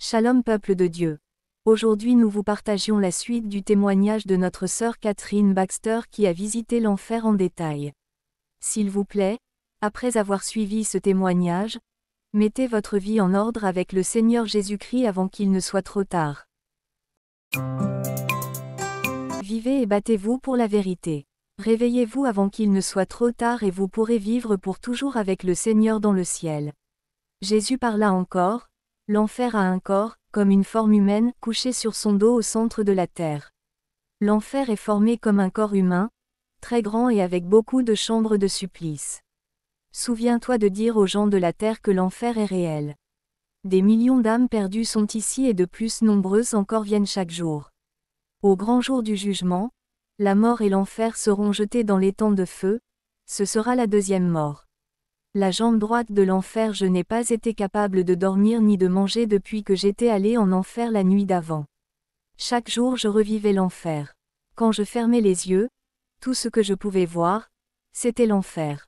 Shalom peuple de Dieu. Aujourd'hui nous vous partagions la suite du témoignage de notre sœur Catherine Baxter qui a visité l'enfer en détail. S'il vous plaît, après avoir suivi ce témoignage, mettez votre vie en ordre avec le Seigneur Jésus-Christ avant qu'il ne soit trop tard. Vivez et battez-vous pour la vérité. Réveillez-vous avant qu'il ne soit trop tard et vous pourrez vivre pour toujours avec le Seigneur dans le ciel. Jésus parla encore. L'enfer a un corps, comme une forme humaine, couché sur son dos au centre de la terre. L'enfer est formé comme un corps humain, très grand et avec beaucoup de chambres de supplice. Souviens-toi de dire aux gens de la terre que l'enfer est réel. Des millions d'âmes perdues sont ici et de plus nombreuses encore viennent chaque jour. Au grand jour du jugement, la mort et l'enfer seront jetés dans l'étang de feu, ce sera la deuxième mort. La jambe droite de l'enfer. Je n'ai pas été capable de dormir ni de manger depuis que j'étais allé en enfer la nuit d'avant. Chaque jour je revivais l'enfer. Quand je fermais les yeux, tout ce que je pouvais voir, c'était l'enfer.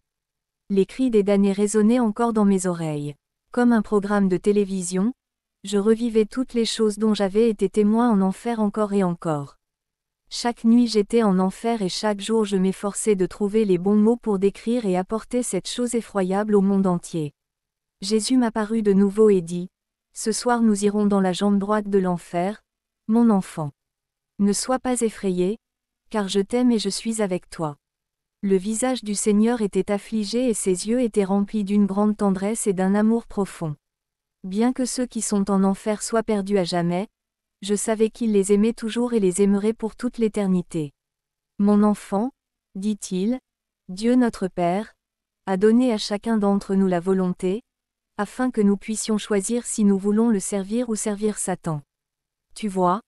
Les cris des damnés résonnaient encore dans mes oreilles. Comme un programme de télévision, je revivais toutes les choses dont j'avais été témoin en enfer encore et encore. Chaque nuit j'étais en enfer et chaque jour je m'efforçais de trouver les bons mots pour décrire et apporter cette chose effroyable au monde entier. Jésus m'apparut de nouveau et dit, « Ce soir nous irons dans la jambe droite de l'enfer, mon enfant. Ne sois pas effrayé, car je t'aime et je suis avec toi. » Le visage du Seigneur était affligé et ses yeux étaient remplis d'une grande tendresse et d'un amour profond. Bien que ceux qui sont en enfer soient perdus à jamais, je savais qu'il les aimait toujours et les aimerait pour toute l'éternité. Mon enfant, dit-il, Dieu notre Père, a donné à chacun d'entre nous la volonté, afin que nous puissions choisir si nous voulons le servir ou servir Satan. Tu vois,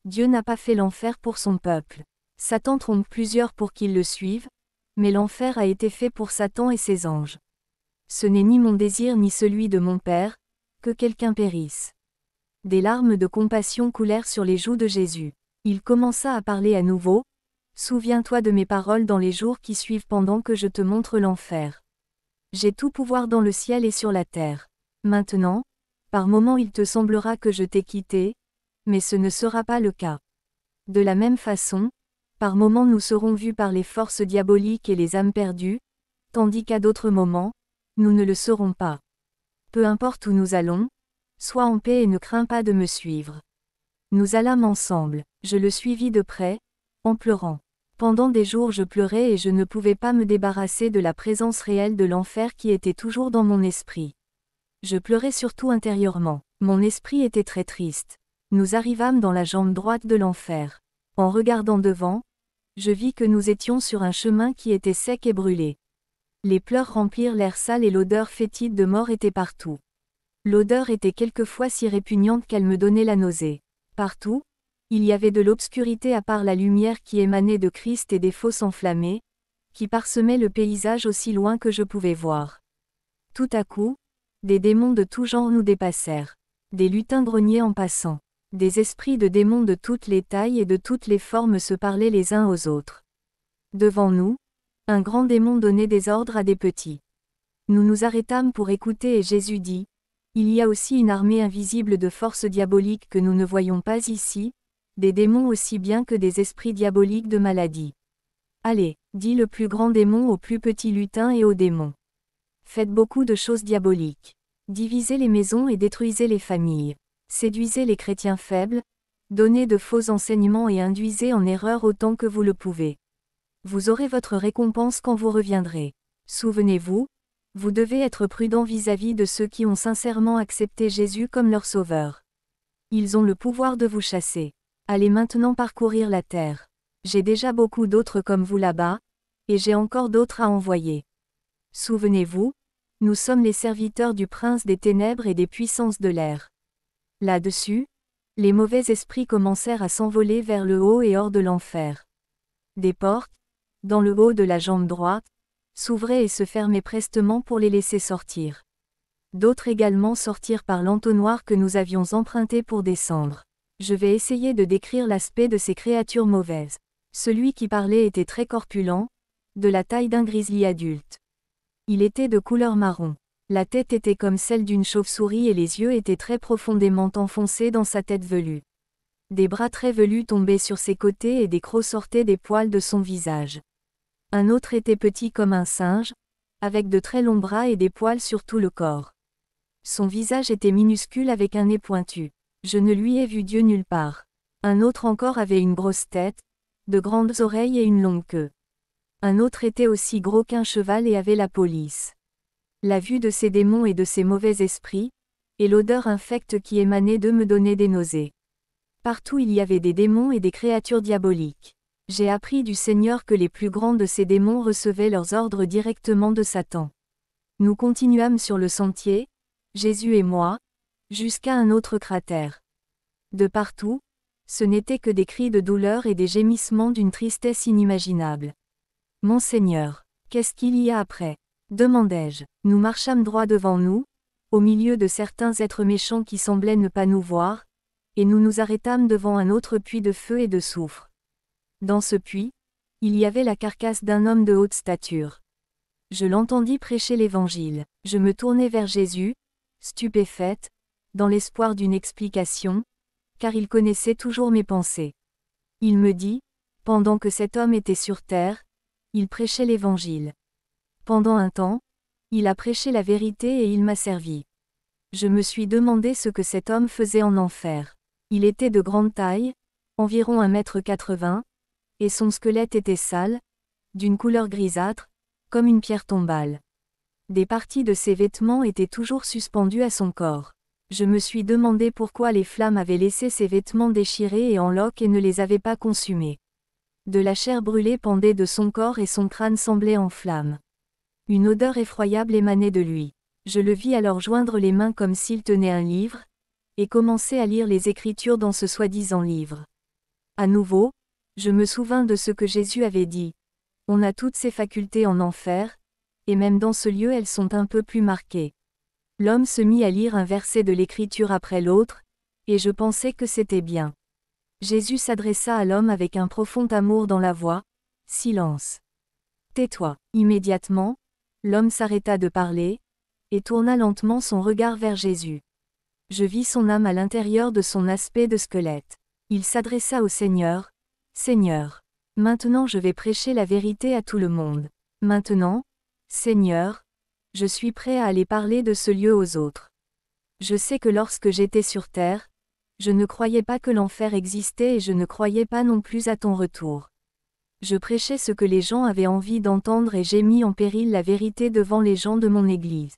Dieu n'a pas fait l'enfer pour son peuple. Satan trompe plusieurs pour qu'ils le suivent, mais l'enfer a été fait pour Satan et ses anges. Ce n'est ni mon désir ni celui de mon Père, que quelqu'un périsse. Des larmes de compassion coulèrent sur les joues de Jésus. Il commença à parler à nouveau. « Souviens-toi de mes paroles dans les jours qui suivent pendant que je te montre l'enfer. J'ai tout pouvoir dans le ciel et sur la terre. Maintenant, par moments il te semblera que je t'ai quitté, mais ce ne sera pas le cas. De la même façon, par moments nous serons vus par les forces diaboliques et les âmes perdues, tandis qu'à d'autres moments, nous ne le serons pas. Peu importe où nous allons, sois en paix et ne crains pas de me suivre. » Nous allâmes ensemble, je le suivis de près, en pleurant. Pendant des jours je pleurais et je ne pouvais pas me débarrasser de la présence réelle de l'enfer qui était toujours dans mon esprit. Je pleurais surtout intérieurement, mon esprit était très triste. Nous arrivâmes dans la jambe droite de l'enfer. En regardant devant, je vis que nous étions sur un chemin qui était sec et brûlé. Les pleurs remplirent l'air sale et l'odeur fétide de mort était partout. L'odeur était quelquefois si répugnante qu'elle me donnait la nausée. Partout, il y avait de l'obscurité à part la lumière qui émanait de Christ et des fosses enflammées, qui parsemaient le paysage aussi loin que je pouvais voir. Tout à coup, des démons de tout genre nous dépassèrent. Des lutins grognaient en passant. Des esprits de démons de toutes les tailles et de toutes les formes se parlaient les uns aux autres. Devant nous, un grand démon donnait des ordres à des petits. Nous nous arrêtâmes pour écouter et Jésus dit, « Il y a aussi une armée invisible de forces diaboliques que nous ne voyons pas ici, des démons aussi bien que des esprits diaboliques de maladie. Allez, dit le plus grand démon au plus petit lutin et aux démons. Faites beaucoup de choses diaboliques. Divisez les maisons et détruisez les familles. Séduisez les chrétiens faibles, donnez de faux enseignements et induisez en erreur autant que vous le pouvez. Vous aurez votre récompense quand vous reviendrez. Souvenez-vous, vous devez être prudent vis-à-vis de ceux qui ont sincèrement accepté Jésus comme leur sauveur. Ils ont le pouvoir de vous chasser. Allez maintenant parcourir la terre. J'ai déjà beaucoup d'autres comme vous là-bas, et j'ai encore d'autres à envoyer. Souvenez-vous, nous sommes les serviteurs du prince des ténèbres et des puissances de l'air. » Là-dessus, les mauvais esprits commencèrent à s'envoler vers le haut et hors de l'enfer. Des portes, dans le haut de la jambe droite, s'ouvraient et se fermaient prestement pour les laisser sortir. D'autres également sortirent par l'entonnoir que nous avions emprunté pour descendre. Je vais essayer de décrire l'aspect de ces créatures mauvaises. Celui qui parlait était très corpulent, de la taille d'un grizzly adulte. Il était de couleur marron. La tête était comme celle d'une chauve-souris et les yeux étaient très profondément enfoncés dans sa tête velue. Des bras très velus tombaient sur ses côtés et des crocs sortaient des poils de son visage. Un autre était petit comme un singe, avec de très longs bras et des poils sur tout le corps. Son visage était minuscule avec un nez pointu. Je ne lui ai vu Dieu nulle part. Un autre encore avait une grosse tête, de grandes oreilles et une longue queue. Un autre était aussi gros qu'un cheval et avait la peau lisse. La vue de ces démons et de ces mauvais esprits, et l'odeur infecte qui émanait d'eux me donnait des nausées. Partout il y avait des démons et des créatures diaboliques. J'ai appris du Seigneur que les plus grands de ces démons recevaient leurs ordres directement de Satan. Nous continuâmes sur le sentier, Jésus et moi, jusqu'à un autre cratère. De partout, ce n'étaient que des cris de douleur et des gémissements d'une tristesse inimaginable. Mon Seigneur, qu'est-ce qu'il y a après ? Demandai-je. Nous marchâmes droit devant nous, au milieu de certains êtres méchants qui semblaient ne pas nous voir, et nous nous arrêtâmes devant un autre puits de feu et de soufre. Dans ce puits, il y avait la carcasse d'un homme de haute stature. Je l'entendis prêcher l'Évangile. Je me tournai vers Jésus, stupéfaite, dans l'espoir d'une explication, car il connaissait toujours mes pensées. Il me dit, pendant que cet homme était sur terre, il prêchait l'Évangile. Pendant un temps, il a prêché la vérité et il m'a servi. Je me suis demandé ce que cet homme faisait en enfer. Il était de grande taille, environ 1,80 m, et son squelette était sale, d'une couleur grisâtre, comme une pierre tombale. Des parties de ses vêtements étaient toujours suspendues à son corps. Je me suis demandé pourquoi les flammes avaient laissé ses vêtements déchirés et en loques et ne les avaient pas consumés. De la chair brûlée pendait de son corps et son crâne semblait en flammes. Une odeur effroyable émanait de lui. Je le vis alors joindre les mains comme s'il tenait un livre, et commencer à lire les Écritures dans ce soi-disant livre. À nouveau, je me souvins de ce que Jésus avait dit. On a toutes ces facultés en enfer, et même dans ce lieu elles sont un peu plus marquées. L'homme se mit à lire un verset de l'Écriture après l'autre, et je pensais que c'était bien. Jésus s'adressa à l'homme avec un profond amour dans la voix. « Silence. Tais-toi. » Immédiatement, l'homme s'arrêta de parler, et tourna lentement son regard vers Jésus. Je vis son âme à l'intérieur de son aspect de squelette. Il s'adressa au Seigneur. « Seigneur. Maintenant je vais prêcher la vérité à tout le monde. Maintenant, Seigneur, je suis prêt à aller parler de ce lieu aux autres. Je sais que lorsque j'étais sur terre, je ne croyais pas que l'enfer existait et je ne croyais pas non plus à ton retour. Je prêchais ce que les gens avaient envie d'entendre et j'ai mis en péril la vérité devant les gens de mon Église.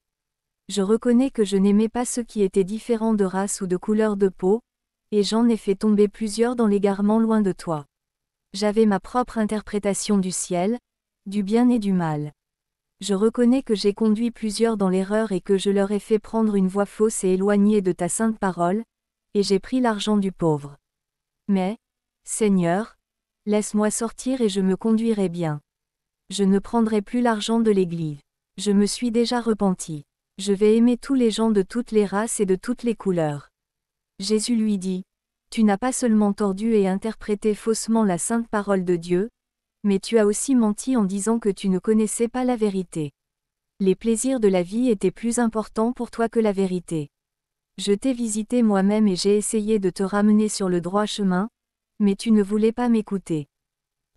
Je reconnais que je n'aimais pas ceux qui étaient différents de race ou de couleur de peau, et j'en ai fait tomber plusieurs dans l'égarement loin de toi. J'avais ma propre interprétation du ciel, du bien et du mal. Je reconnais que j'ai conduit plusieurs dans l'erreur et que je leur ai fait prendre une voie fausse et éloignée de ta sainte parole, et j'ai pris l'argent du pauvre. Mais, Seigneur, laisse-moi sortir et je me conduirai bien. Je ne prendrai plus l'argent de l'Église. Je me suis déjà repenti. Je vais aimer tous les gens de toutes les races et de toutes les couleurs. Jésus lui dit, « Tu n'as pas seulement tordu et interprété faussement la sainte parole de Dieu, mais tu as aussi menti en disant que tu ne connaissais pas la vérité. Les plaisirs de la vie étaient plus importants pour toi que la vérité. Je t'ai visité moi-même et j'ai essayé de te ramener sur le droit chemin, mais tu ne voulais pas m'écouter.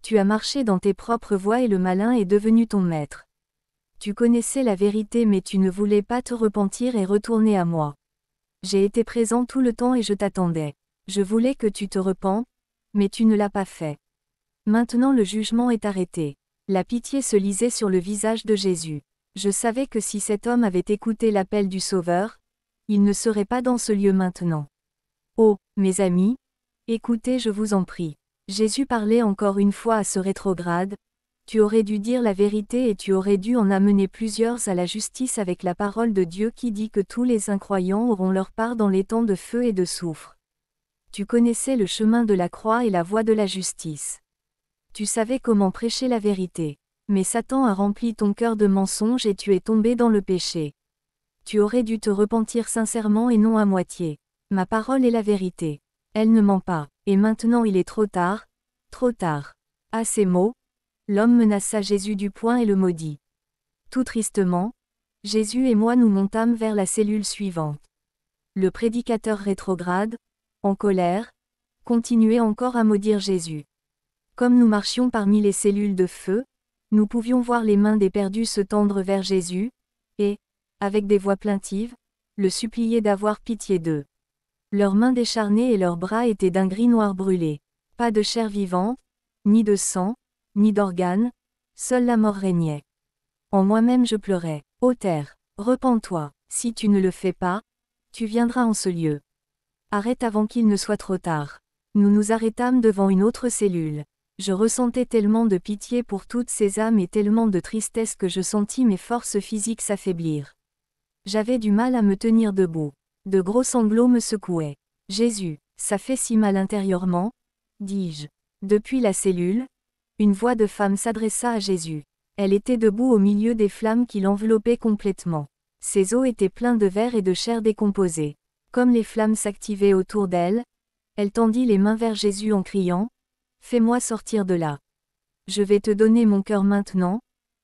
Tu as marché dans tes propres voies et le malin est devenu ton maître. Tu connaissais la vérité mais tu ne voulais pas te repentir et retourner à moi. J'ai été présent tout le temps et je t'attendais. Je voulais que tu te repentes, mais tu ne l'as pas fait. Maintenant le jugement est arrêté. » La pitié se lisait sur le visage de Jésus. Je savais que si cet homme avait écouté l'appel du Sauveur, il ne serait pas dans ce lieu maintenant. Oh, mes amis, écoutez, je vous en prie. Jésus parlait encore une fois à ce rétrograde. Tu aurais dû dire la vérité et tu aurais dû en amener plusieurs à la justice avec la parole de Dieu qui dit que tous les incroyants auront leur part dans les temps de feu et de soufre. Tu connaissais le chemin de la croix et la voie de la justice. Tu savais comment prêcher la vérité. Mais Satan a rempli ton cœur de mensonges et tu es tombé dans le péché. Tu aurais dû te repentir sincèrement et non à moitié. Ma parole est la vérité. Elle ne ment pas. Et maintenant il est trop tard. Trop tard. À ces mots, l'homme menaça Jésus du poing et le maudit. Tout tristement, Jésus et moi nous montâmes vers la cellule suivante. Le prédicateur rétrograde, en colère, continuait encore à maudire Jésus. Comme nous marchions parmi les cellules de feu, nous pouvions voir les mains des perdus se tendre vers Jésus, et, avec des voix plaintives, le supplier d'avoir pitié d'eux. Leurs mains décharnées et leurs bras étaient d'un gris noir brûlé. Pas de chair vivante, ni de sang, ni d'organes, seule la mort régnait. En moi-même je pleurais. Ô terre, repens-toi, si tu ne le fais pas, tu viendras en ce lieu. Arrête avant qu'il ne soit trop tard. Nous nous arrêtâmes devant une autre cellule. Je ressentais tellement de pitié pour toutes ces âmes et tellement de tristesse que je sentis mes forces physiques s'affaiblir. J'avais du mal à me tenir debout. De gros sanglots me secouaient. Jésus, ça fait si mal intérieurement, dis-je. Depuis la cellule, une voix de femme s'adressa à Jésus. Elle était debout au milieu des flammes qui l'enveloppaient complètement. Ses os étaient pleins de verre et de chair décomposée. Comme les flammes s'activaient autour d'elle, elle tendit les mains vers Jésus en criant « Fais-moi sortir de là. Je vais te donner mon cœur maintenant,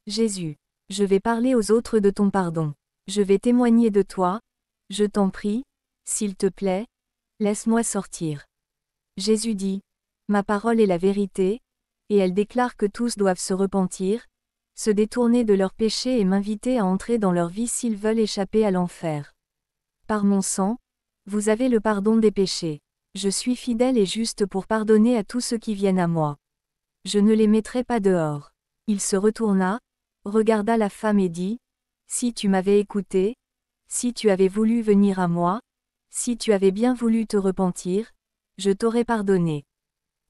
Jésus. Je vais parler aux autres de ton pardon. Je vais témoigner de toi. Je t'en prie, s'il te plaît, laisse-moi sortir. » Jésus dit « Ma parole est la vérité, et elle déclare que tous doivent se repentir, se détourner de leurs péchés et m'inviter à entrer dans leur vie s'ils veulent échapper à l'enfer. Par mon sang, vous avez le pardon des péchés. Je suis fidèle et juste pour pardonner à tous ceux qui viennent à moi. Je ne les mettrai pas dehors. » Il se retourna, regarda la femme et dit « Si tu m'avais écouté, si tu avais voulu venir à moi, si tu avais bien voulu te repentir, je t'aurais pardonné. »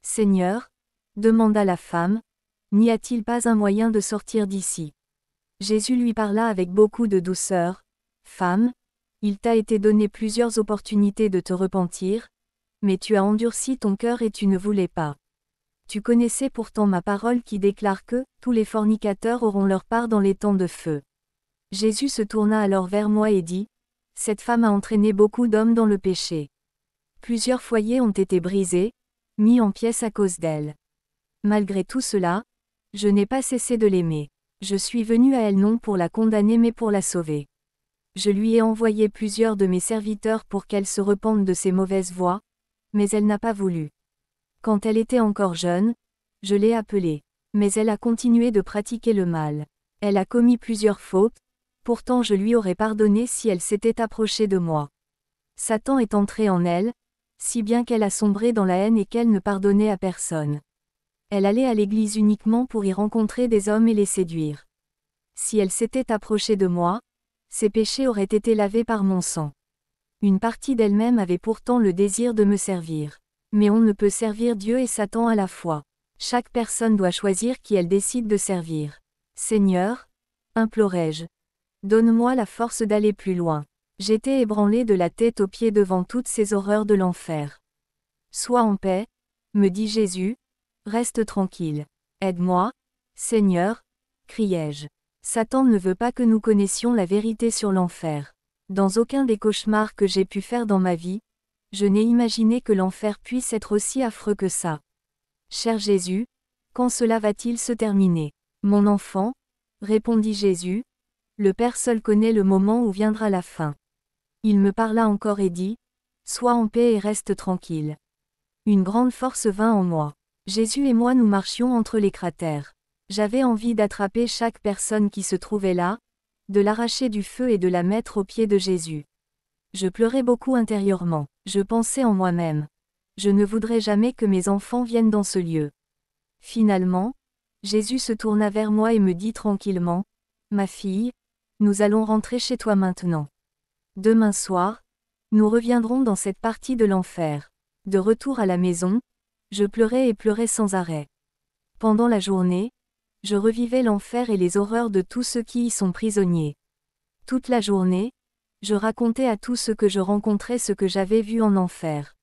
Seigneur, demanda la femme, n'y a-t-il pas un moyen de sortir d'ici? Jésus lui parla avec beaucoup de douceur. Femme, il t'a été donné plusieurs opportunités de te repentir, mais tu as endurci ton cœur et tu ne voulais pas. Tu connaissais pourtant ma parole qui déclare que tous les fornicateurs auront leur part dans les temps de feu. Jésus se tourna alors vers moi et dit, cette femme a entraîné beaucoup d'hommes dans le péché. Plusieurs foyers ont été brisés, mis en pièces à cause d'elle. Malgré tout cela, je n'ai pas cessé de l'aimer. Je suis venu à elle non pour la condamner mais pour la sauver. Je lui ai envoyé plusieurs de mes serviteurs pour qu'elle se repente de ses mauvaises voies, mais elle n'a pas voulu. Quand elle était encore jeune, je l'ai appelée, mais elle a continué de pratiquer le mal. Elle a commis plusieurs fautes, pourtant je lui aurais pardonné si elle s'était approchée de moi. Satan est entré en elle, si bien qu'elle a sombré dans la haine et qu'elle ne pardonnait à personne. Elle allait à l'église uniquement pour y rencontrer des hommes et les séduire. Si elle s'était approchée de moi, ses péchés auraient été lavés par mon sang. Une partie d'elle-même avait pourtant le désir de me servir. Mais on ne peut servir Dieu et Satan à la fois. Chaque personne doit choisir qui elle décide de servir. Seigneur, implorai-je, donne-moi la force d'aller plus loin. J'étais ébranlé de la tête aux pieds devant toutes ces horreurs de l'enfer. Sois en paix, me dit Jésus, reste tranquille. Aide-moi, Seigneur, criai-je. Satan ne veut pas que nous connaissions la vérité sur l'enfer. Dans aucun des cauchemars que j'ai pu faire dans ma vie, je n'ai imaginé que l'enfer puisse être aussi affreux que ça. Cher Jésus, quand cela va-t-il se terminer? Mon enfant, répondit Jésus, le Père seul connaît le moment où viendra la fin. Il me parla encore et dit, sois en paix et reste tranquille. Une grande force vint en moi. Jésus et moi nous marchions entre les cratères. J'avais envie d'attraper chaque personne qui se trouvait là, de l'arracher du feu et de la mettre aux pieds de Jésus. Je pleurais beaucoup intérieurement. Je pensais en moi-même. Je ne voudrais jamais que mes enfants viennent dans ce lieu. Finalement, Jésus se tourna vers moi et me dit tranquillement, « Ma fille, nous allons rentrer chez toi maintenant. Demain soir, nous reviendrons dans cette partie de l'enfer. » De retour à la maison, je pleurais et pleurais sans arrêt. Pendant la journée, je revivais l'enfer et les horreurs de tous ceux qui y sont prisonniers. Toute la journée, je racontais à tous ceux que je rencontrais ce que j'avais vu en enfer.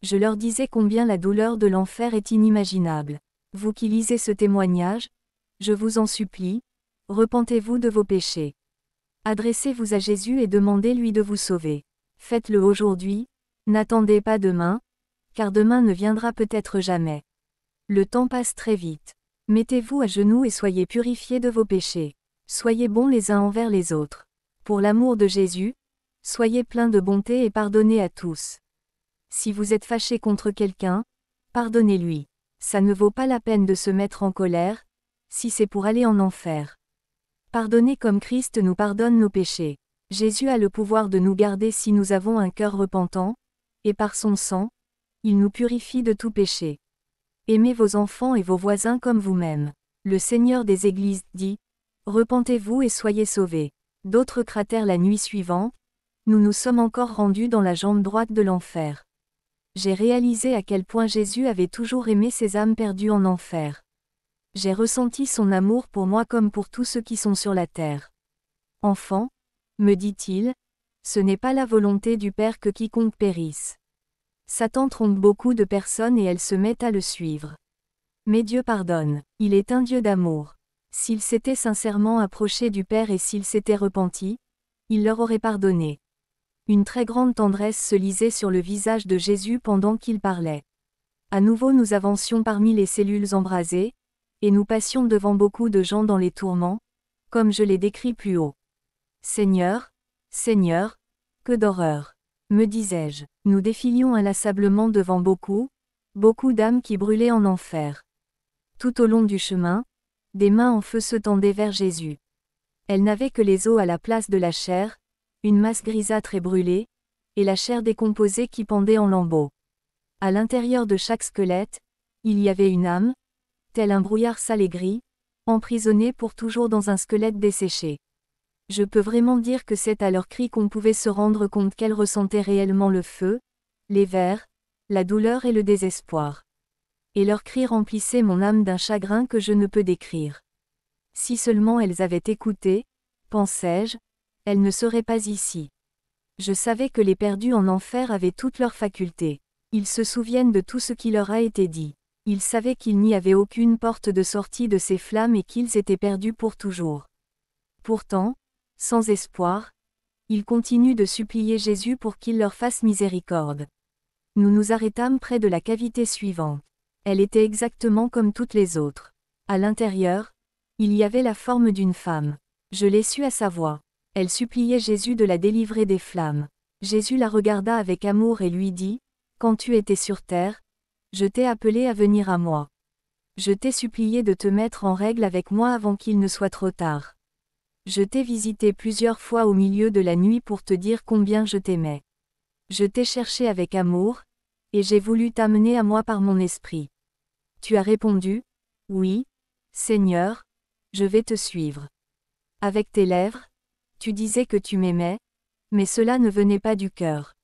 Je leur disais combien la douleur de l'enfer est inimaginable. Vous qui lisez ce témoignage, je vous en supplie, repentez-vous de vos péchés. Adressez-vous à Jésus et demandez-lui de vous sauver. Faites-le aujourd'hui, n'attendez pas demain, car demain ne viendra peut-être jamais. Le temps passe très vite. Mettez-vous à genoux et soyez purifiés de vos péchés. Soyez bons les uns envers les autres. Pour l'amour de Jésus, soyez pleins de bonté et pardonnez à tous. Si vous êtes fâché contre quelqu'un, pardonnez-lui. Ça ne vaut pas la peine de se mettre en colère, si c'est pour aller en enfer. Pardonnez comme Christ nous pardonne nos péchés. Jésus a le pouvoir de nous garder si nous avons un cœur repentant, et par son sang, il nous purifie de tout péché. Aimez vos enfants et vos voisins comme vous-même. Le Seigneur des Églises dit, « Repentez-vous et soyez sauvés ». D'autres cratèrent la nuit suivante, nous nous sommes encore rendus dans la jambe droite de l'enfer. J'ai réalisé à quel point Jésus avait toujours aimé ces âmes perdues en enfer. J'ai ressenti son amour pour moi comme pour tous ceux qui sont sur la terre. Enfant, me dit-il, ce n'est pas la volonté du Père que quiconque périsse. Satan trompe beaucoup de personnes et elles se mettent à le suivre. Mais Dieu pardonne, il est un Dieu d'amour. S'il s'était sincèrement approché du Père et s'il s'était repenti, il leur aurait pardonné. Une très grande tendresse se lisait sur le visage de Jésus pendant qu'il parlait. À nouveau nous avancions parmi les cellules embrasées, et nous passions devant beaucoup de gens dans les tourments, comme je l'ai décrit plus haut. Seigneur, Seigneur, que d'horreur, me disais-je. Nous défilions inlassablement devant beaucoup d'âmes qui brûlaient en enfer. Tout au long du chemin, des mains en feu se tendaient vers Jésus. Elles n'avaient que les os à la place de la chair, une masse grisâtre et brûlée, et la chair décomposée qui pendait en lambeaux. À l'intérieur de chaque squelette, il y avait une âme, tel un brouillard sale et gris, emprisonnée pour toujours dans un squelette desséché. Je peux vraiment dire que c'est à leurs cris qu'on pouvait se rendre compte qu'elles ressentaient réellement le feu, les vers, la douleur et le désespoir. Et leurs cris remplissaient mon âme d'un chagrin que je ne peux décrire. Si seulement elles avaient écouté, pensais-je, elles ne seraient pas ici. Je savais que les perdus en enfer avaient toutes leurs facultés. Ils se souviennent de tout ce qui leur a été dit. Ils savaient qu'il n'y avait aucune porte de sortie de ces flammes et qu'ils étaient perdus pour toujours. Pourtant, sans espoir, ils continuent de supplier Jésus pour qu'il leur fasse miséricorde. Nous nous arrêtâmes près de la cavité suivante. Elle était exactement comme toutes les autres. À l'intérieur, il y avait la forme d'une femme. Je l'ai su à sa voix. Elle suppliait Jésus de la délivrer des flammes. Jésus la regarda avec amour et lui dit, « Quand tu étais sur terre, je t'ai appelé à venir à moi. Je t'ai supplié de te mettre en règle avec moi avant qu'il ne soit trop tard. Je t'ai visité plusieurs fois au milieu de la nuit pour te dire combien je t'aimais. Je t'ai cherché avec amour, et j'ai voulu t'amener à moi par mon esprit. Tu as répondu, « Oui, Seigneur, je vais te suivre. » Avec tes lèvres, tu disais que tu m'aimais, mais cela ne venait pas du cœur.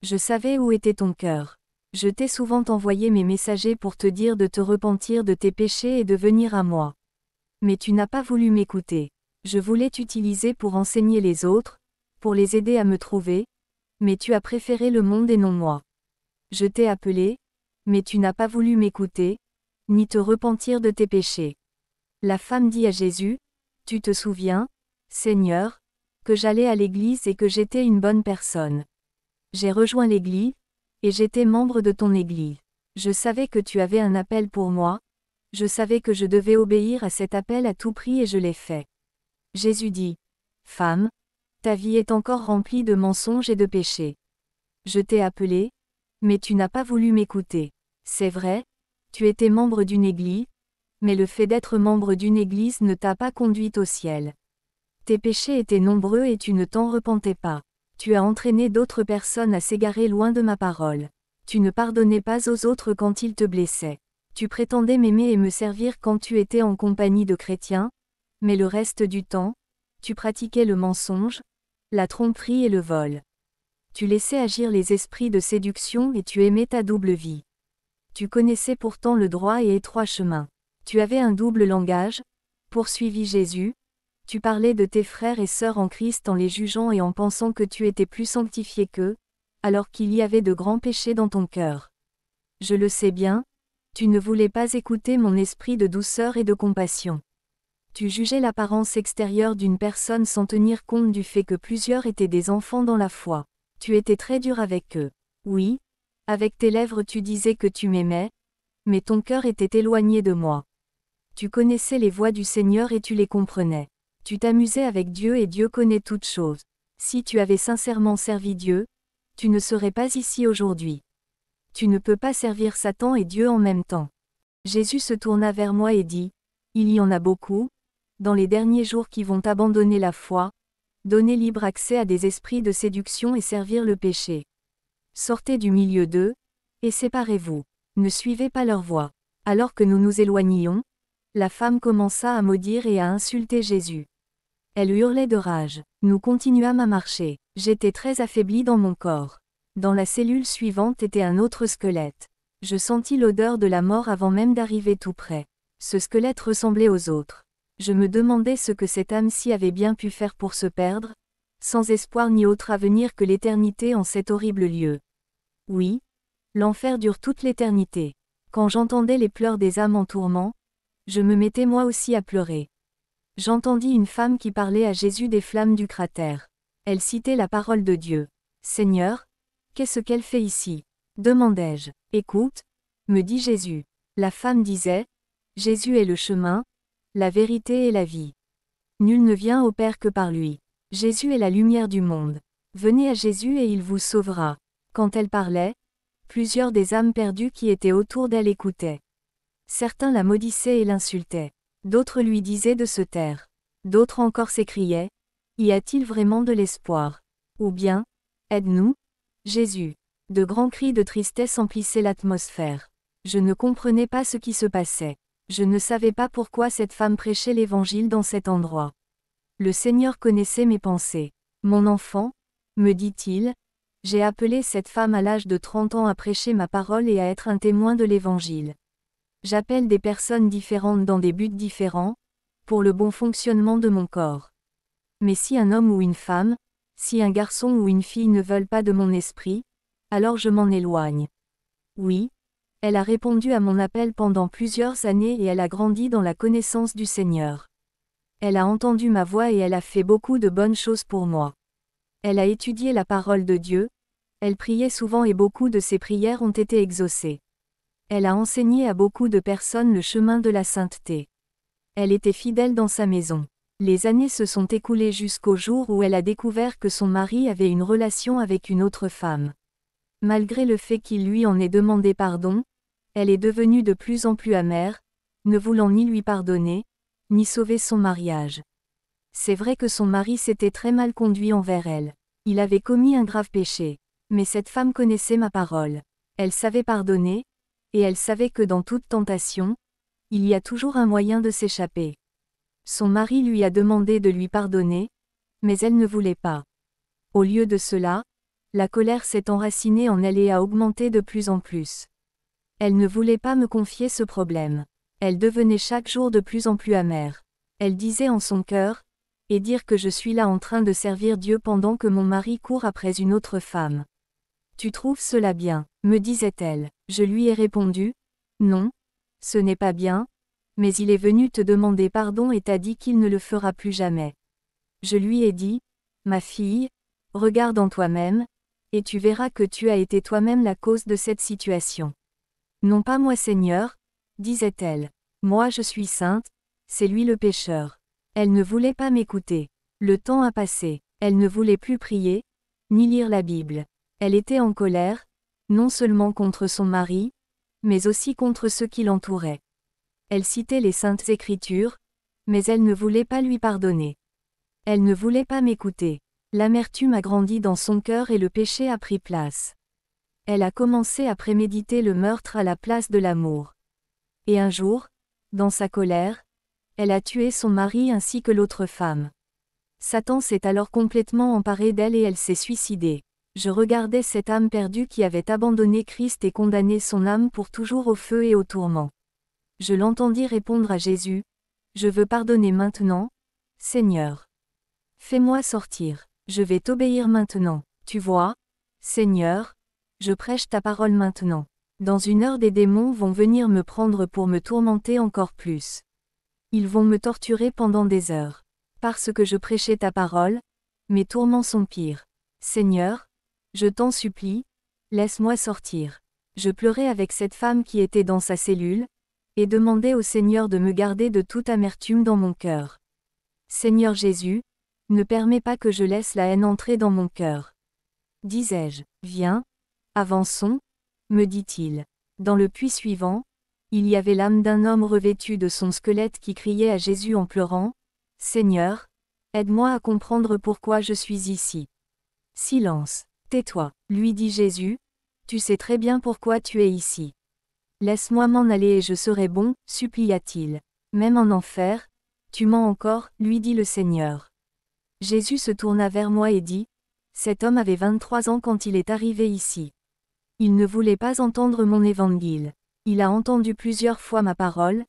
Je savais où était ton cœur. Je t'ai souvent envoyé mes messagers pour te dire de te repentir de tes péchés et de venir à moi. Mais tu n'as pas voulu m'écouter. Je voulais t'utiliser pour enseigner les autres, pour les aider à me trouver, mais tu as préféré le monde et non moi. Je t'ai appelé, mais tu n'as pas voulu m'écouter, ni te repentir de tes péchés. La femme dit à Jésus, « Tu te souviens, Seigneur, que j'allais à l'église et que j'étais une bonne personne. J'ai rejoint l'église, et j'étais membre de ton église. Je savais que tu avais un appel pour moi, je savais que je devais obéir à cet appel à tout prix et je l'ai fait. » Jésus dit, « Femme, ta vie est encore remplie de mensonges et de péchés. Je t'ai appelé, mais tu n'as pas voulu m'écouter. C'est vrai, tu étais membre d'une église, mais le fait d'être membre d'une église ne t'a pas conduite au ciel. Tes péchés étaient nombreux et tu ne t'en repentais pas. Tu as entraîné d'autres personnes à s'égarer loin de ma parole. Tu ne pardonnais pas aux autres quand ils te blessaient. Tu prétendais m'aimer et me servir quand tu étais en compagnie de chrétiens, mais le reste du temps, tu pratiquais le mensonge, la tromperie et le vol. Tu laissais agir les esprits de séduction et tu aimais ta double vie. Tu connaissais pourtant le droit et étroit chemin. Tu avais un double langage, poursuivit Jésus. Tu parlais de tes frères et sœurs en Christ en les jugeant et en pensant que tu étais plus sanctifié qu'eux, alors qu'il y avait de grands péchés dans ton cœur. Je le sais bien, tu ne voulais pas écouter mon esprit de douceur et de compassion. Tu jugeais l'apparence extérieure d'une personne sans tenir compte du fait que plusieurs étaient des enfants dans la foi. Tu étais très dur avec eux. Oui, avec tes lèvres tu disais que tu m'aimais, mais ton cœur était éloigné de moi. Tu connaissais les voies du Seigneur et tu les comprenais. Tu t'amusais avec Dieu et Dieu connaît toutes choses. Si tu avais sincèrement servi Dieu, tu ne serais pas ici aujourd'hui. Tu ne peux pas servir Satan et Dieu en même temps. Jésus se tourna vers moi et dit, il y en a beaucoup, dans les derniers jours qui vont abandonner la foi, donner libre accès à des esprits de séduction et servir le péché. Sortez du milieu d'eux, et séparez-vous. Ne suivez pas leur voie. Alors que nous nous éloignions, la femme commença à maudire et à insulter Jésus. Elle hurlait de rage. Nous continuâmes à marcher. J'étais très affaibli dans mon corps. Dans la cellule suivante était un autre squelette. Je sentis l'odeur de la mort avant même d'arriver tout près. Ce squelette ressemblait aux autres. Je me demandais ce que cette âme-ci avait bien pu faire pour se perdre, sans espoir ni autre avenir que l'éternité en cet horrible lieu. Oui, l'enfer dure toute l'éternité. Quand j'entendais les pleurs des âmes en tourment, je me mettais moi aussi à pleurer. J'entendis une femme qui parlait à Jésus des flammes du cratère. Elle citait la parole de Dieu. « Seigneur, qu'est-ce qu'elle fait ici ?» demandai-je. « Écoute, » me dit Jésus. La femme disait, « Jésus est le chemin, la vérité et la vie. Nul ne vient au Père que par lui. Jésus est la lumière du monde. Venez à Jésus et il vous sauvera. » Quand elle parlait, plusieurs des âmes perdues qui étaient autour d'elle écoutaient. Certains la maudissaient et l'insultaient. D'autres lui disaient de se taire. D'autres encore s'écriaient, « Y a-t-il vraiment de l'espoir ?» Ou bien, « Aide-nous, Jésus !» De grands cris de tristesse emplissaient l'atmosphère. Je ne comprenais pas ce qui se passait. Je ne savais pas pourquoi cette femme prêchait l'Évangile dans cet endroit. Le Seigneur connaissait mes pensées. « Mon enfant, » me dit-il, « j'ai appelé cette femme à l'âge de 30 ans à prêcher ma parole et à être un témoin de l'Évangile. J'appelle des personnes différentes dans des buts différents, pour le bon fonctionnement de mon corps. Mais si un homme ou une femme, si un garçon ou une fille ne veulent pas de mon esprit, alors je m'en éloigne. » Oui, elle a répondu à mon appel pendant plusieurs années et elle a grandi dans la connaissance du Seigneur. Elle a entendu ma voix et elle a fait beaucoup de bonnes choses pour moi. Elle a étudié la parole de Dieu, elle priait souvent et beaucoup de ses prières ont été exaucées. Elle a enseigné à beaucoup de personnes le chemin de la sainteté. Elle était fidèle dans sa maison. Les années se sont écoulées jusqu'au jour où elle a découvert que son mari avait une relation avec une autre femme. Malgré le fait qu'il lui en ait demandé pardon, elle est devenue de plus en plus amère, ne voulant ni lui pardonner, ni sauver son mariage. C'est vrai que son mari s'était très mal conduit envers elle. Il avait commis un grave péché. Mais cette femme connaissait ma parole. Elle savait pardonner, et elle savait que dans toute tentation, il y a toujours un moyen de s'échapper. Son mari lui a demandé de lui pardonner, mais elle ne voulait pas. Au lieu de cela, la colère s'est enracinée en elle et a augmenté de plus en plus. Elle ne voulait pas me confier ce problème. Elle devenait chaque jour de plus en plus amère. Elle disait en son cœur, « Et dire que je suis là en train de servir Dieu pendant que mon mari court après une autre femme. Tu trouves cela bien ?» me disait-elle. Je lui ai répondu, « Non, ce n'est pas bien, mais il est venu te demander pardon et t'a dit qu'il ne le fera plus jamais. » Je lui ai dit, « Ma fille, regarde en toi-même, et tu verras que tu as été toi-même la cause de cette situation. » « Non pas moi Seigneur, » disait-elle. « Moi je suis sainte, c'est lui le pécheur. » Elle ne voulait pas m'écouter. Le temps a passé. Elle ne voulait plus prier, ni lire la Bible. Elle était en colère, non seulement contre son mari, mais aussi contre ceux qui l'entouraient. Elle citait les saintes écritures, mais elle ne voulait pas lui pardonner. Elle ne voulait pas m'écouter. L'amertume a grandi dans son cœur et le péché a pris place. Elle a commencé à préméditer le meurtre à la place de l'amour. Et un jour, dans sa colère, elle a tué son mari ainsi que l'autre femme. Satan s'est alors complètement emparé d'elle et elle s'est suicidée. Je regardais cette âme perdue qui avait abandonné Christ et condamné son âme pour toujours au feu et au tourment. Je l'entendis répondre à Jésus, « Je veux pardonner maintenant, Seigneur. Fais-moi sortir, je vais t'obéir maintenant. Tu vois, Seigneur, je prêche ta parole maintenant. Dans une heure des démons vont venir me prendre pour me tourmenter encore plus. Ils vont me torturer pendant des heures. Parce que je prêchais ta parole, mes tourments sont pires. Seigneur, je t'en supplie, laisse-moi sortir. » Je pleurais avec cette femme qui était dans sa cellule, et demandais au Seigneur de me garder de toute amertume dans mon cœur. Seigneur Jésus, ne permets pas que je laisse la haine entrer dans mon cœur. Disais-je, viens, avançons, me dit-il. Dans le puits suivant, il y avait l'âme d'un homme revêtu de son squelette qui criait à Jésus en pleurant, « Seigneur, aide-moi à comprendre pourquoi je suis ici. » Silence. Tais-toi, lui dit Jésus, tu sais très bien pourquoi tu es ici. Laisse-moi m'en aller et je serai bon, supplia-t-il. Même en enfer, tu mens encore, lui dit le Seigneur. Jésus se tourna vers moi et dit, cet homme avait 23 ans quand il est arrivé ici. Il ne voulait pas entendre mon évangile. Il a entendu plusieurs fois ma parole,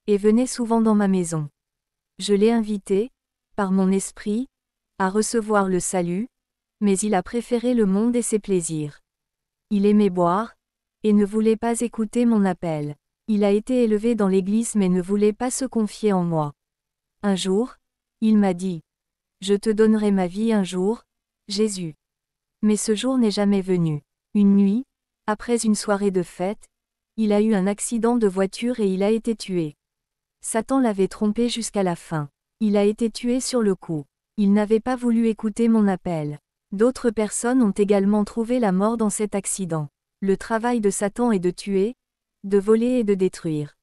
et venait souvent dans ma maison. Je l'ai invité, par mon esprit, à recevoir le salut, mais il a préféré le monde et ses plaisirs. Il aimait boire, et ne voulait pas écouter mon appel. Il a été élevé dans l'Église mais ne voulait pas se confier en moi. Un jour, il m'a dit, « Je te donnerai ma vie un jour, Jésus. » Mais ce jour n'est jamais venu. Une nuit, après une soirée de fête, il a eu un accident de voiture et il a été tué. Satan l'avait trompé jusqu'à la fin. Il a été tué sur le coup. Il n'avait pas voulu écouter mon appel. D'autres personnes ont également trouvé la mort dans cet accident. Le travail de Satan est de tuer, de voler et de détruire.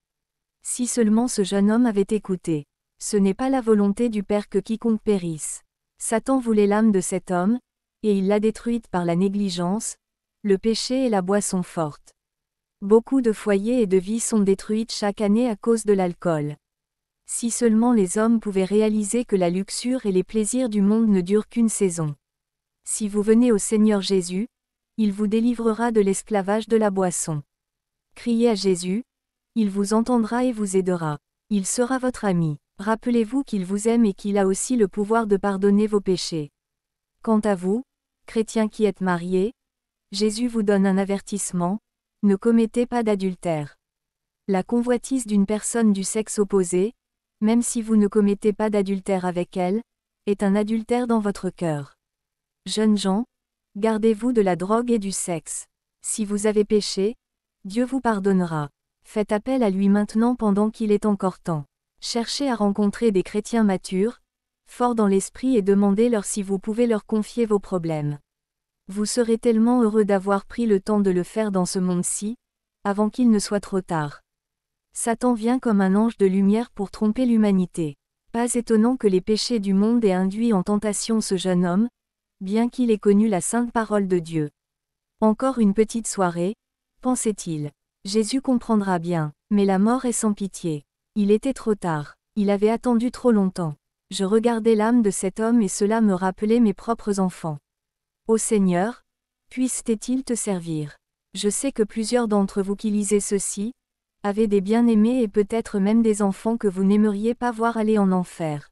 Si seulement ce jeune homme avait écouté. Ce n'est pas la volonté du Père que quiconque périsse. Satan voulait l'âme de cet homme, et il l'a détruite par la négligence, le péché et la boisson forte. Beaucoup de foyers et de vies sont détruites chaque année à cause de l'alcool. Si seulement les hommes pouvaient réaliser que la luxure et les plaisirs du monde ne durent qu'une saison. Si vous venez au Seigneur Jésus, il vous délivrera de l'esclavage de la boisson. Criez à Jésus, il vous entendra et vous aidera. Il sera votre ami. Rappelez-vous qu'il vous aime et qu'il a aussi le pouvoir de pardonner vos péchés. Quant à vous, chrétiens qui êtes mariés, Jésus vous donne un avertissement, ne commettez pas d'adultère. La convoitise d'une personne du sexe opposé, même si vous ne commettez pas d'adultère avec elle, est un adultère dans votre cœur. Jeunes gens, gardez-vous de la drogue et du sexe. Si vous avez péché, Dieu vous pardonnera. Faites appel à lui maintenant pendant qu'il est encore temps. Cherchez à rencontrer des chrétiens matures, forts dans l'esprit et demandez-leur si vous pouvez leur confier vos problèmes. Vous serez tellement heureux d'avoir pris le temps de le faire dans ce monde-ci, avant qu'il ne soit trop tard. Satan vient comme un ange de lumière pour tromper l'humanité. Pas étonnant que les péchés du monde aient induit en tentation ce jeune homme, bien qu'il ait connu la sainte parole de Dieu. Encore une petite soirée, pensait-il. Jésus comprendra bien, mais la mort est sans pitié. Il était trop tard, il avait attendu trop longtemps. Je regardais l'âme de cet homme et cela me rappelait mes propres enfants. Ô Seigneur, puisse-t-il te servir? Je sais que plusieurs d'entre vous qui lisez ceci, avez des bien-aimés et peut-être même des enfants que vous n'aimeriez pas voir aller en enfer.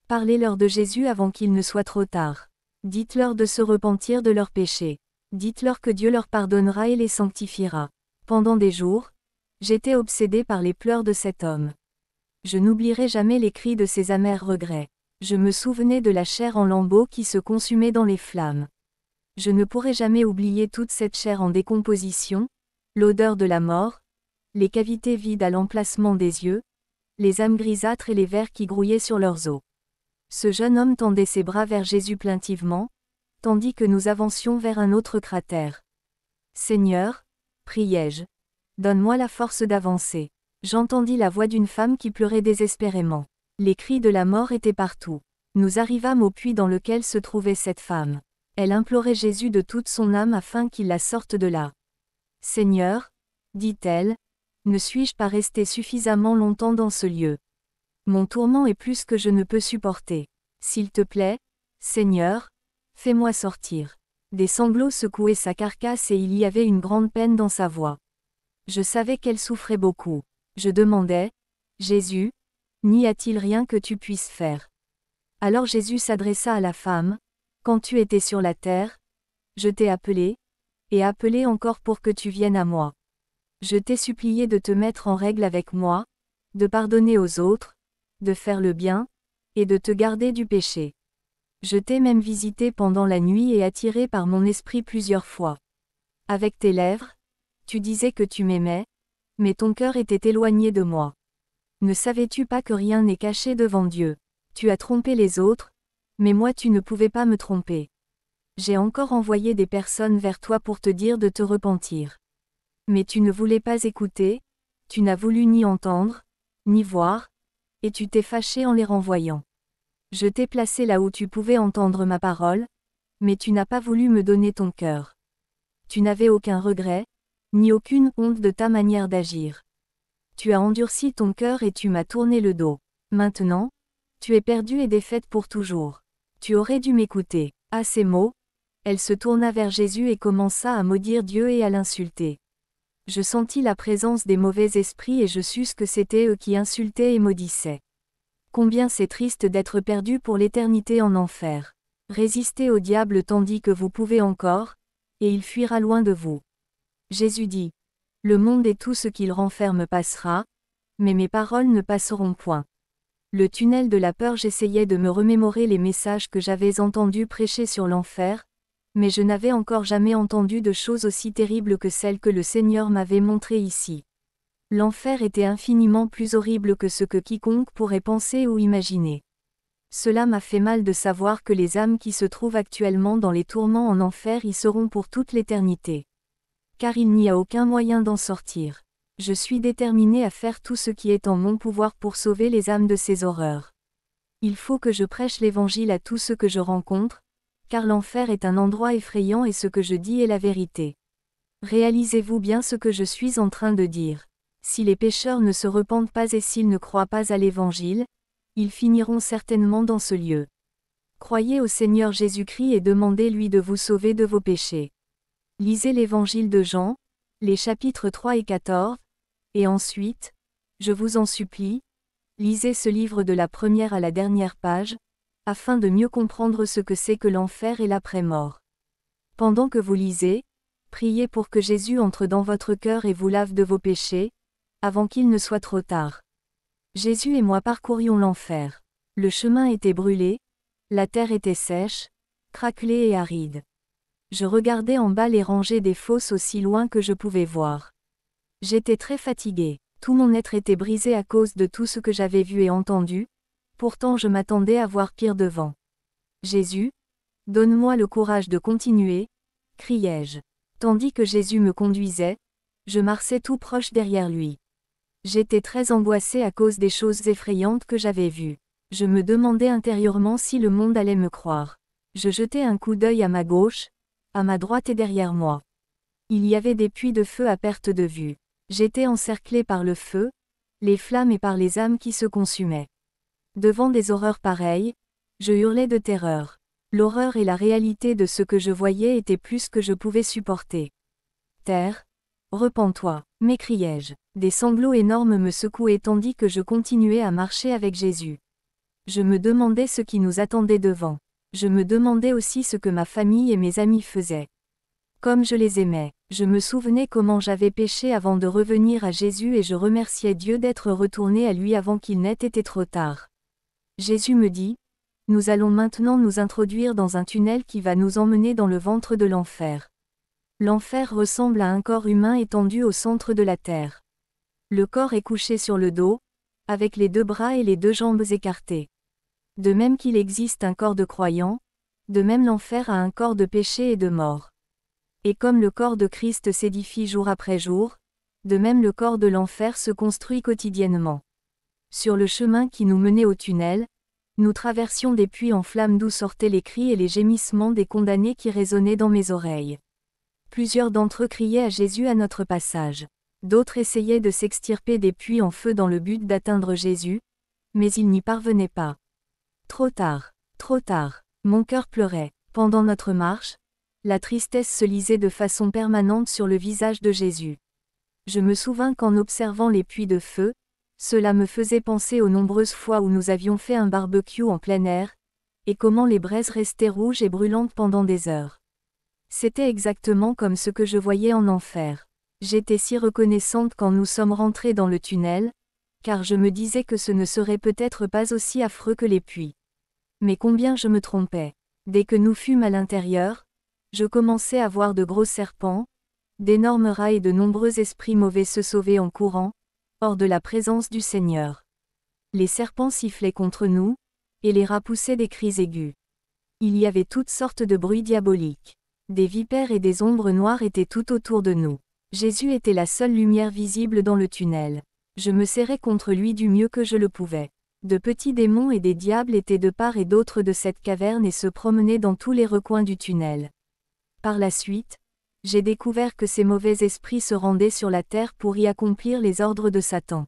Parlez-leur de Jésus avant qu'il ne soit trop tard. Dites-leur de se repentir de leurs péchés. Dites-leur que Dieu leur pardonnera et les sanctifiera. Pendant des jours, j'étais obsédé par les pleurs de cet homme. Je n'oublierai jamais les cris de ses amers regrets. Je me souvenais de la chair en lambeaux qui se consumait dans les flammes. Je ne pourrai jamais oublier toute cette chair en décomposition, l'odeur de la mort, les cavités vides à l'emplacement des yeux, les âmes grisâtres et les vers qui grouillaient sur leurs os. Ce jeune homme tendait ses bras vers Jésus plaintivement, tandis que nous avancions vers un autre cratère. « Seigneur, priai-je, donne-moi la force d'avancer. » J'entendis la voix d'une femme qui pleurait désespérément. Les cris de la mort étaient partout. Nous arrivâmes au puits dans lequel se trouvait cette femme. Elle implorait Jésus de toute son âme afin qu'il la sorte de là. « Seigneur, dit-elle, ne suis-je pas restée suffisamment longtemps dans ce lieu? Mon tourment est plus que je ne peux supporter. S'il te plaît, Seigneur, fais-moi sortir. » Des sanglots secouaient sa carcasse et il y avait une grande peine dans sa voix. Je savais qu'elle souffrait beaucoup. Je demandais, « Jésus, n'y a-t-il rien que tu puisses faire? » Alors Jésus s'adressa à la femme, « Quand tu étais sur la terre, je t'ai appelé, et appelé encore pour que tu viennes à moi. Je t'ai supplié de te mettre en règle avec moi, de pardonner aux autres, de faire le bien, et de te garder du péché. Je t'ai même visité pendant la nuit et attiré par mon esprit plusieurs fois. Avec tes lèvres, tu disais que tu m'aimais, mais ton cœur était éloigné de moi. Ne savais-tu pas que rien n'est caché devant Dieu? Tu as trompé les autres, mais moi tu ne pouvais pas me tromper. J'ai encore envoyé des personnes vers toi pour te dire de te repentir. Mais tu ne voulais pas écouter, tu n'as voulu ni entendre, ni voir, et tu t'es fâché en les renvoyant. Je t'ai placé là où tu pouvais entendre ma parole, mais tu n'as pas voulu me donner ton cœur. Tu n'avais aucun regret, ni aucune honte de ta manière d'agir. Tu as endurci ton cœur et tu m'as tourné le dos. Maintenant, tu es perdue et défaite pour toujours. Tu aurais dû m'écouter. À ces mots, elle se tourna vers Jésus et commença à maudire Dieu et à l'insulter. Je sentis la présence des mauvais esprits et je sus que c'étaient eux qui insultaient et maudissaient. Combien c'est triste d'être perdu pour l'éternité en enfer. Résistez au diable tandis que vous pouvez encore, et il fuira loin de vous. Jésus dit: Le monde et tout ce qu'il renferme passera, mais mes paroles ne passeront point. Le tunnel de la peur, j'essayais de me remémorer les messages que j'avais entendus prêcher sur l'enfer, mais je n'avais encore jamais entendu de choses aussi terribles que celles que le Seigneur m'avait montrées ici. L'enfer était infiniment plus horrible que ce que quiconque pourrait penser ou imaginer. Cela m'a fait mal de savoir que les âmes qui se trouvent actuellement dans les tourments en enfer y seront pour toute l'éternité. Car il n'y a aucun moyen d'en sortir. Je suis déterminé à faire tout ce qui est en mon pouvoir pour sauver les âmes de ces horreurs. Il faut que je prêche l'Évangile à tous ceux que je rencontre, car l'enfer est un endroit effrayant et ce que je dis est la vérité. Réalisez-vous bien ce que je suis en train de dire. Si les pécheurs ne se repentent pas et s'ils ne croient pas à l'Évangile, ils finiront certainement dans ce lieu. Croyez au Seigneur Jésus-Christ et demandez-lui de vous sauver de vos péchés. Lisez l'Évangile de Jean, les chapitres 3 et 14, et ensuite, je vous en supplie, lisez ce livre de la première à la dernière page, afin de mieux comprendre ce que c'est que l'enfer et l'après-mort. Pendant que vous lisez, priez pour que Jésus entre dans votre cœur et vous lave de vos péchés, avant qu'il ne soit trop tard. Jésus et moi parcourions l'enfer. Le chemin était brûlé, la terre était sèche, craquelée et aride. Je regardais en bas les rangées des fosses aussi loin que je pouvais voir. J'étais très fatigué, tout mon être était brisé à cause de tout ce que j'avais vu et entendu, pourtant je m'attendais à voir pire devant. Jésus, donne-moi le courage de continuer, criai-je. Tandis que Jésus me conduisait, je marchais tout proche derrière lui. J'étais très angoissé à cause des choses effrayantes que j'avais vues. Je me demandais intérieurement si le monde allait me croire. Je jetai un coup d'œil à ma gauche, à ma droite et derrière moi. Il y avait des puits de feu à perte de vue. J'étais encerclé par le feu, les flammes et par les âmes qui se consumaient. Devant des horreurs pareilles, je hurlais de terreur. L'horreur et la réalité de ce que je voyais étaient plus que je pouvais supporter. Terre, repens-toi, m'écriai-je. Des sanglots énormes me secouaient tandis que je continuais à marcher avec Jésus. Je me demandais ce qui nous attendait devant. Je me demandais aussi ce que ma famille et mes amis faisaient. Comme je les aimais, je me souvenais comment j'avais péché avant de revenir à Jésus et je remerciais Dieu d'être retourné à lui avant qu'il n'ait été trop tard. Jésus me dit: Nous allons maintenant nous introduire dans un tunnel qui va nous emmener dans le ventre de l'enfer. L'enfer ressemble à un corps humain étendu au centre de la terre. Le corps est couché sur le dos, avec les deux bras et les deux jambes écartées. De même qu'il existe un corps de croyant, de même l'enfer a un corps de péché et de mort. Et comme le corps de Christ s'édifie jour après jour, de même le corps de l'enfer se construit quotidiennement. Sur le chemin qui nous menait au tunnel, nous traversions des puits en flammes d'où sortaient les cris et les gémissements des condamnés qui résonnaient dans mes oreilles. Plusieurs d'entre eux criaient à Jésus à notre passage. D'autres essayaient de s'extirper des puits en feu dans le but d'atteindre Jésus, mais ils n'y parvenaient pas. Trop tard, mon cœur pleurait. Pendant notre marche, la tristesse se lisait de façon permanente sur le visage de Jésus. Je me souvins qu'en observant les puits de feu, cela me faisait penser aux nombreuses fois où nous avions fait un barbecue en plein air, et comment les braises restaient rouges et brûlantes pendant des heures. C'était exactement comme ce que je voyais en enfer. J'étais si reconnaissante quand nous sommes rentrés dans le tunnel, car je me disais que ce ne serait peut-être pas aussi affreux que les puits. Mais combien je me trompais. Dès que nous fûmes à l'intérieur, je commençais à voir de gros serpents, d'énormes rats et de nombreux esprits mauvais se sauver en courant, hors de la présence du Seigneur. Les serpents sifflaient contre nous, Et les rats poussaient des cris aigus. Il y avait toutes sortes de bruits diaboliques. Des vipères et des ombres noires étaient tout autour de nous. Jésus était la seule lumière visible dans le tunnel. Je me serrais contre lui du mieux que je le pouvais. De petits démons et des diables étaient de part et d'autre de cette caverne et se promenaient dans tous les recoins du tunnel. Par la suite, j'ai découvert que ces mauvais esprits se rendaient sur la terre pour y accomplir les ordres de Satan.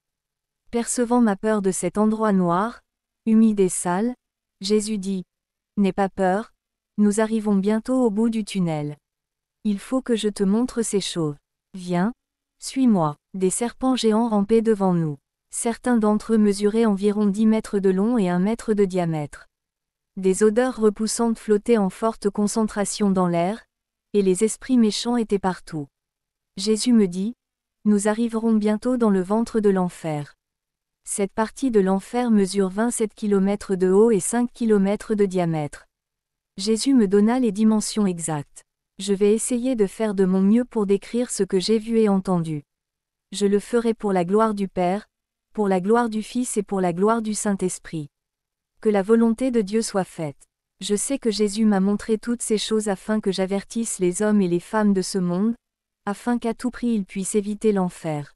Percevant ma peur de cet endroit noir, humide et sale, Jésus dit : « N'aie pas peur, nous arrivons bientôt au bout du tunnel. Il faut que je te montre ces choses. Viens, suis-moi. » Des serpents géants rampaient devant nous. Certains d'entre eux mesuraient environ 10 mètres de long et 1 mètre de diamètre. Des odeurs repoussantes flottaient en forte concentration dans l'air, et les esprits méchants étaient partout. Jésus me dit : « Nous arriverons bientôt dans le ventre de l'enfer. Cette partie de l'enfer mesure 27 km de haut et 5 km de diamètre. » Jésus me donna les dimensions exactes. Je vais essayer de faire de mon mieux pour décrire ce que j'ai vu et entendu. Je le ferai pour la gloire du Père, pour la gloire du Fils et pour la gloire du Saint-Esprit. Que la volonté de Dieu soit faite. Je sais que Jésus m'a montré toutes ces choses afin que j'avertisse les hommes et les femmes de ce monde, afin qu'à tout prix ils puissent éviter l'enfer.